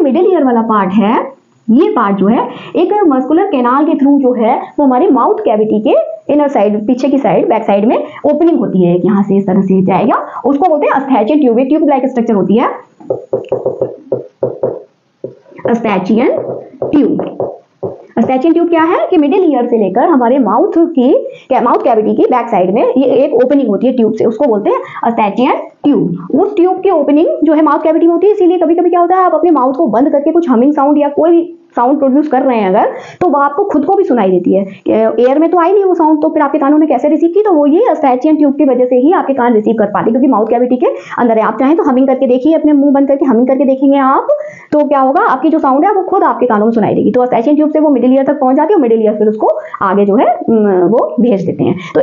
Middle ear वाला part है, ये पार्ट जो है एक मस्कुलर कैनाल के थ्रू जो है वो हमारे माउथ कैविटी के इनर साइड, पीछे की साइड, बैक साइड में ओपनिंग होती है, यहाँ से इस तरह से जाएगा, उसको बोलते हैं अस्टैचियन ट्यूब। एक ट्यूब लाइक स्ट्रक्चर होती है अस्टैचियन ट्यूब। अस्टैचियन ट्यूब क्या है कि मिडिल ईयर से लेकर हमारे माउथ कैविटी की बैक साइड में ये एक ओपनिंग होती है ट्यूब से, उसको बोलते हैं अस्टैचियन ट्यूब। उस ट्यूब की ओपनिंग जो है माउथ कैविटी में होती है, इसीलिए कभी कभी क्या होता है, आप अपने माउथ को बंद करके कुछ हमिंग साउंड या कोई साउंड प्रोड्यूस कर रहे हैं अगर, तो वो आपको खुद को भी सुनाई देती है। एयर में तो आई नहीं वो साउंड, तो फिर आपके कानों ने कैसे रिसीव की, तो वो ये अस्टैचियन ट्यूब की वजह से ही आपके कान रिसीव कर पाते, क्योंकि माउथ कैविटी के अंदर है। आप चाहें तो हमिंग करके देखिए, अपने मुंह बंद करके हमिंग करके देखेंगे आप, तो क्या होगा, आपकी जो साउंड है वो खुद आपके कानों में सुनाई देगी। तो अस्टैचियन ट्यूब से वो मिडिल ईयर तक पहुंच जाती है और मिडिल ईयर फिर उसको आगे जो है वो भेज देते हैं। तो